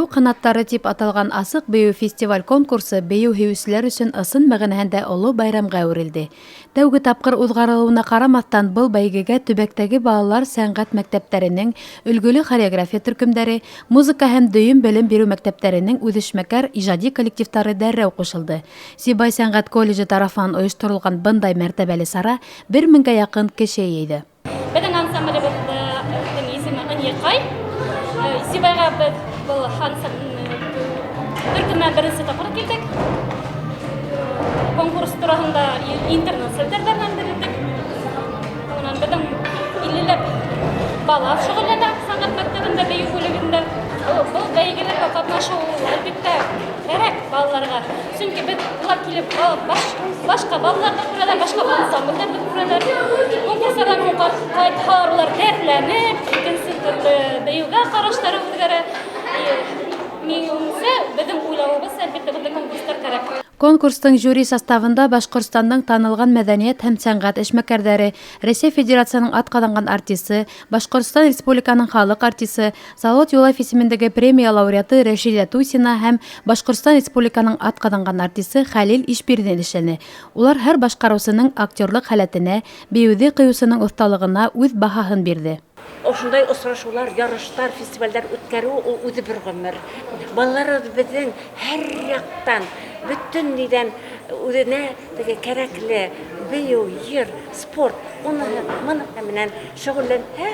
Бейеу канаттары тип аталган асык бейеу фестиваль конкурсы бейеу һөючеләр өчен ысын мәгънәһендә олы байрамга әверелде. Тәүге тапкыр узгарылуына карамастан был бәйгегә төбәктәге балалар сәнгать мәктәпләренең өлгөле хореография төркемнәре, музыка һәм дөйем белем бирү мәктәпләренең үҙешмәкәр иҗади коллективтары дәррәү кушылды. Сибай сәнгать колледжы тарафынан оештырылган бындай мәртәбәле сара 1000-гә якын кеше йыйды. Безнең ансамблебезнең исеме Аньякай. Сибайга без был төркемнән беренче тапкыр килдек. Конкурс турында интернет селтәрдән бирдек. Онан безнең 50 бала шөгыльләнә сәнгать мәктәбендә бейеү бүлегендә. Бұл бәйгеләргә катнашу әлбәттә кирәк балаларга. Чөнки без улар килеп башка балаларны күрәләр, башка ансамбльләрне күрәләр. Конкурслардан кайтһалар дәрләнеп, икенче төрле бәйгегә карашлары үзгәрә. Минемчә, безнең уйлавыбыз әлбәттә бу конкурслар кирәк. Конкурстың жюри составында Башкортстанның танылган мәдәният һәм сәнгать эшмәкәрләре, Россия Федерацияның атказанган артисты, Башкортстан Республиканың халык артисты, Салават Юлаев исемендәге премия лауреаты Рәшидә Тусина һәм Башкортстан Республиканың атказанган артисты Хәлил Ишбирдин эшләнә. Улар һәр башкаручының актерлык һәләтенә, бейеүдә кыюсының осталыгына үз баһасын бирде. Ошундай очрашулар, ярыштар, фестивальдер үткәрү үзе бер гомер. Балалар безнең һәр яктан, бүтән нидән үзенә теге кирәкле бейеү, йыр, спорт, моны менән шөгыльләнә.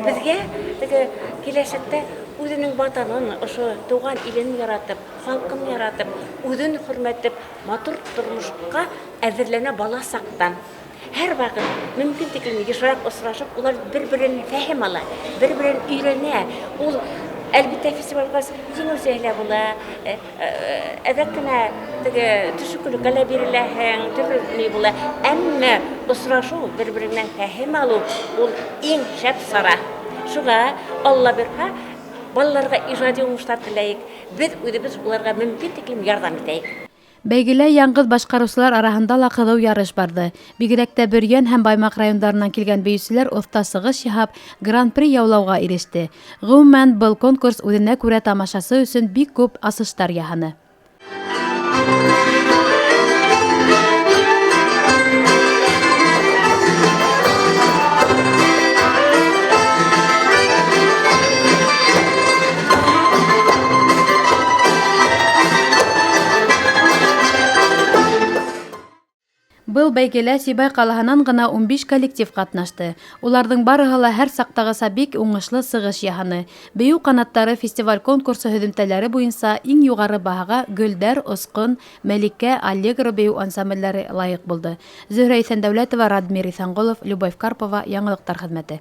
Безгә теге киләчәктә үзенең ватанын, ошо туган илен яратып, халкын яратып, үзен хөрмәтеп, матур тормышка әзерләнә бала сактан. Һәр вакыт мөмкин тиклем ешрак очрашып, улар бер-берен фәһим ала, бер-берен өйрәнә. Ул әлбәттә фестивальгә җиңүчеләр була, әдәкенә теге төшүклекләр бирелә һәм төрле була. Әмма очрашу бер-береннән фәһим алу ул иң шәп сара. Шуга Алла бирһә, балаларга иҗади уңышлар теләйек. Без үзебез уларга мөмкин тиклем ярдәм итәйек. Бәйгелә яңгыз башкаручылар арасында ла кызу ярыш барды. Бигрәк тә Бөрьән һәм Баймак районнарыннан килгән бейеүчеләр оста сыгыш яһап, гран-при яулауга иреште. Гомумән, был конкурс үзенә күрә тамашасы өчен бик күп асыштар яһаны. Был бәйгелә Сибай ҡалаһынан ғына 15 коллектив ҡатнашты. Уларҙың барыһы ла һәр саҡтағыса бик уңышлы сығыш яһаны. Бейеү ҡанаттары фестиваль конкурсы һөҙөмтәләре буйынса иң юғары баһаға Гөлдәр, Осҡон, Мәликә, Аллегро бейеү ансамбльләре лайыҡ булды. Зөһрә Иҫәндәүләтова, Радмир Иҫәнғолов, Любовь Карпова, Яңылыҡтар хеҙмәте.